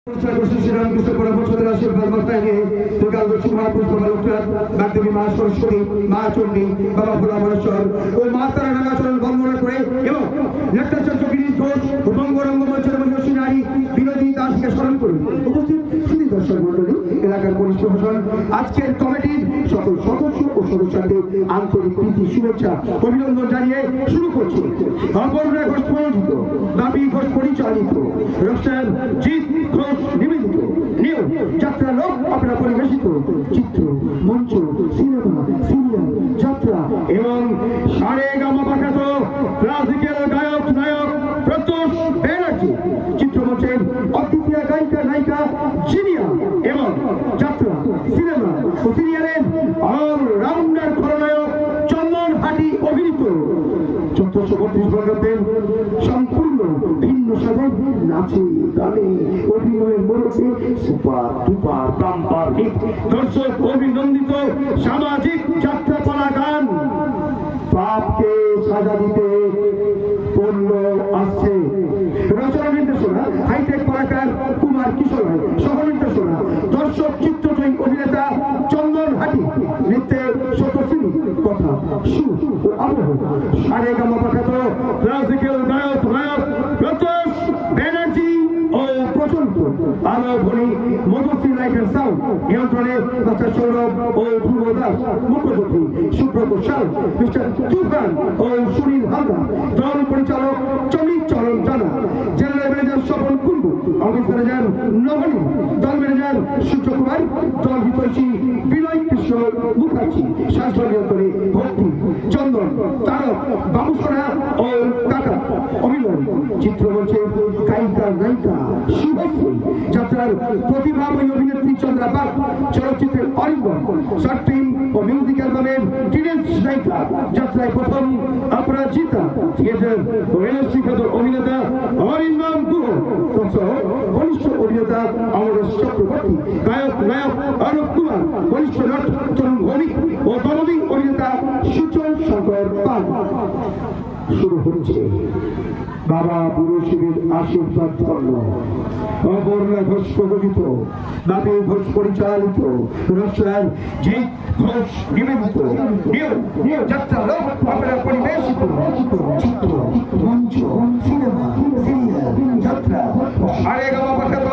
শ্রীরামকৃষ্ণ পরমহংসদের আশীর্বাদ মাথায় নিয়ে দুর্গাঙ্গী মহাপুরুষ বাবা লোকনাথ বাগদেবী মা সরস্বতী মা চণ্ডী বাবা ভোলামহেশ্বর ও মা তারা নামাচরণ বন্দনা করে এবং নেত্রাচার্য গিরিশ ঘোষ ও বঙ্গরঙ্গ মঞ্চের মহিষী নারী বিনোদী দাসকে স্মরণ করুন। উপস্থিত সুধী দর্শক মন্ডলী, এলাকার পুলিশ প্রশাসন আজকের কমিটির সকল সদস্য ও সদস্যদের আন্তরিক প্রীতি শুভেচ্ছা অভিনন্দন জানিয়ে শুরু করছি। অপর্ণা ঘোষ প্রযোজিত, বাপি ঘোষ পরিচালিত, রসায়ন জিৎ ঘোষ নিবেদিত নিউ যাত্রা লোক অপেরা পরিবেশিত চিত্র মঞ্চ সিনেমা সিরিয়াল যাত্রা এবং সারেগামা পাঠাত ক্লাসিক্যাল গায়ক নায়ক প্রত্যুষ ব্যানার্জি, চিত্রমঞ্চের অদ্বিতীয় গায়িকা নায়িকা জিনিয়া এবং যাত্রা সিনেমা ও সিরিয়ালের অলরাউন্ডার খলনায়ক চন্দন হাটি অভিনীত 1432 বঙ্গাব্দের সম্পূর্ণ ভিন্ন স্বাদের নাচে গানে অভিনয়ের মধ্যে সুপার ডুপার বাম্পার হিট দর্শক অভিনন্দিত সামাজিক যাত্রাপালা গান পাপকে সাজা দিতে পণ্য আসছে। রচনা নির্দেশনা হাইটেক কলাকার কুমার কিশোর, সহ নির্দেশনা দর্শক চিত্রজয়ী অভিনেতা চন্দন হাটি, নৃত্যে শতশ্রী, কথা সুর ও আবহ সারেগামা পাঠাত ক্লাসিক্যাল গায়ক নায়ক প্রত্যুষ ব্যানার্জি ও প্রচলিত আলো ধ্বনি মধুশ্রী লাইট অ্যান্ড সাউন্ড নিয়ন্ত্রণে ডক্টর সৌরভ ও ধ্রুব দাস, মুখ্যমন্ত্রী সুব্রত সাল, মিস্টার তুফান ও সুনীল হালদার, দল পরিচালক Chamik Charan Jana, general manager Swapan Kundu, office manager Nabani, দল ম্যানেজার সূর্যকুমার, দল হিতৈষী বিনয় কৃষ্ণ মুখার্জি, স্বাস্থ্য নিয়ন্ত্রণে ভক্তি চন্দন তারক বাবুসোনা ও কাকা অভিনয়, চিত্রমঞ্চে গায়িকা নায়িকা শুভশ্রী, যাত্রার প্রতিভাময়ী অভিনেত্রী চন্দ্রা বাগ, চলচ্চিত্রের অরিন্দম, শর্ট ফিল্ম ও মিউজিক অ্যালবামের টিনেজ নায়িকা, যাত্রায় প্রথম অপরাজিতা, থিয়েটার ও ইন্ডাস্ট্রি খ্যাত অভিনেতা অরিন্দম গুহ, কনিষ্ঠ অভিনেতা অমরেশ চক্রবর্তী, গায়ক নায়ক অরূপ কুমার, কনিষ্ঠ নট তরুণ ভৌমিক ও দলবী অভিনেতা সুচল শঙ্কর পাল। শুরু হচ্ছে বাবা বুড়ো শিবের আশীর্বাদ ধন্য, অপর্ণা ঘোষ প্রযোজিত, বাপি ঘোষ পরিচালিত, রসায়ন জিৎ ঘোষ নিবেদিত নিউ যাত্রা লোক অপেরা পরিবেশিত চিত্র মঞ্চ সিনেমা সিরিয়াল যাত্রা সারেগামা পাঠাত